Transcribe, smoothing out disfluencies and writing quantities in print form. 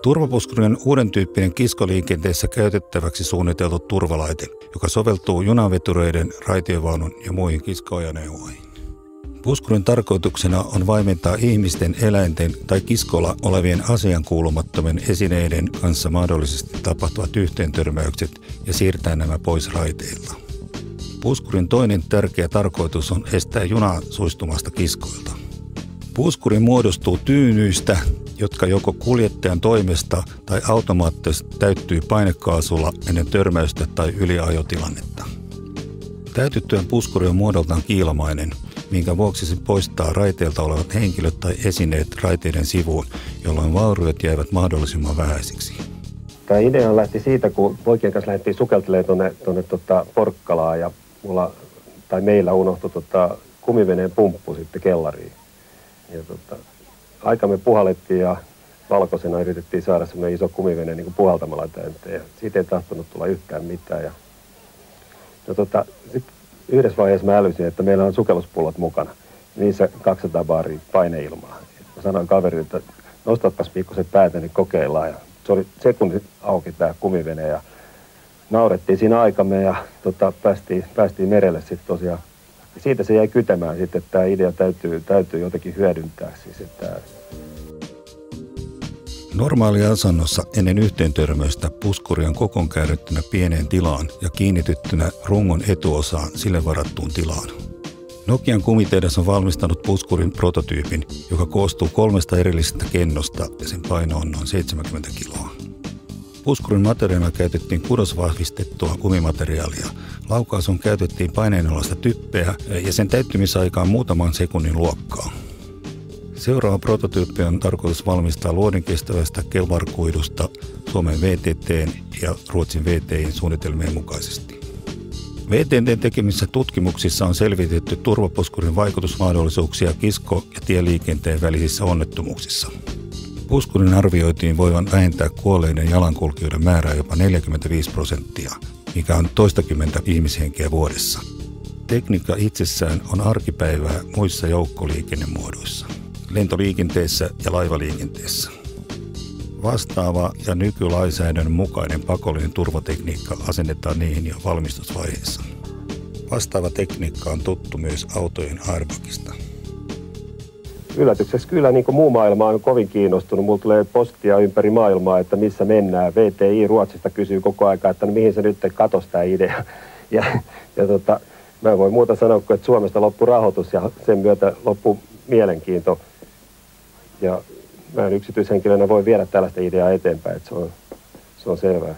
Turvapuskuri on uuden tyyppinen kiskoliikenteessä käytettäväksi suunniteltu turvalaite, joka soveltuu junavetureiden, raitiovaunun ja muihin kiskoajoneuvoihin. Puskurin tarkoituksena on vaimentaa ihmisten, eläinten tai kiskolla olevien asiankuulumattomien esineiden kanssa mahdollisesti tapahtuvat yhteentörmäykset ja siirtää nämä pois raiteilta. Puskurin toinen tärkeä tarkoitus on estää junaa suistumasta kiskoilta. Puskuri muodostuu tyynyistä, jotka joko kuljettajan toimesta tai automaattisesti täyttyy painekaasulla ennen törmäystä tai yliajotilannetta. Täytyttyään puskuri on muodoltaan kiilamainen, minkä vuoksi se poistaa raiteilta olevat henkilöt tai esineet raiteiden sivuun, jolloin vauriot jäävät mahdollisimman vähäisiksi. Tämä idea lähti siitä, kun poikien kanssa lähdettiin sukeltelemaan tuonne Porkkalaan ja meillä unohtui kumiveneen pumppu sitten kellariin. Ja aika me puhallettiin ja valkoisena yritettiin saada semmoinen iso kumivene niin kuin puhaltamalla täyteen. Ja siitä ei tahtonut tulla yhtään mitään. Ja sitten yhdessä vaiheessa mä älysin, että meillä on sukelluspullot mukana. Niissä 200 baaria paineilmaa. Mä sanoin kaverille, että nostatpas pikkuset päätä, niin kokeillaan. Ja se oli sekunti auki tämä kumivene ja naurettiin siinä aikamme ja päästiin merelle sitten tosiaan. Ja siitä se jäi kytemään sitten, että tämä idea täytyy jotenkin hyödyntää. Siis, että Normaaliasennossa ennen yhteentörmäystä puskuri on kokoon käännettynä pieneen tilaan ja kiinnityttynä rungon etuosaan sille varattuun tilaan. Nokian kumitehdas on valmistanut puskurin prototyypin, joka koostuu 3 erillisestä kennosta ja sen paino on noin 70 kiloa. Puskurin materiaalina käytettiin kudosvahvistettua kumimateriaalia. Laukaasuun käytettiin paineenalaista typpeä ja sen täyttymisaika on muutaman sekunnin luokkaa. Seuraava prototyyppi on tarkoitus valmistaa luodinkestävästä kelvarkuidusta Suomen VTT:n ja Ruotsin VTI:n suunnitelmien mukaisesti. VTT:n tekemissä tutkimuksissa on selvitetty turvapuskurin vaikutusmahdollisuuksia kisko- ja tieliikenteen välisissä onnettomuuksissa. Puskurin arvioitiin voivan vähentää kuolleiden jalankulkijoiden määrää jopa 45%, mikä on toistakymmentä ihmishenkeä vuodessa. Tekniikka itsessään on arkipäivää muissa joukkoliikennemuodoissa, lentoliikenteessä ja laivaliikenteessä. Vastaava ja nykylainsäädännön mukainen pakollinen turvatekniikka asennetaan niihin jo valmistusvaiheessa. Vastaava tekniikka on tuttu myös autojen airbagista. Yllätykseksi kyllä niin kuin muu maailma on kovin kiinnostunut. Mulla tulee postia ympäri maailmaa, että missä mennään. VTI Ruotsista kysyy koko ajan, että no, mihin se nyt katosi tämä idea. Mä en voi muuta sanoa kuin, että Suomesta loppui rahoitus ja sen myötä loppui mielenkiinto. Ja mä en yksityishenkilönä voi viedä tällaista ideaa eteenpäin, että se on selvää.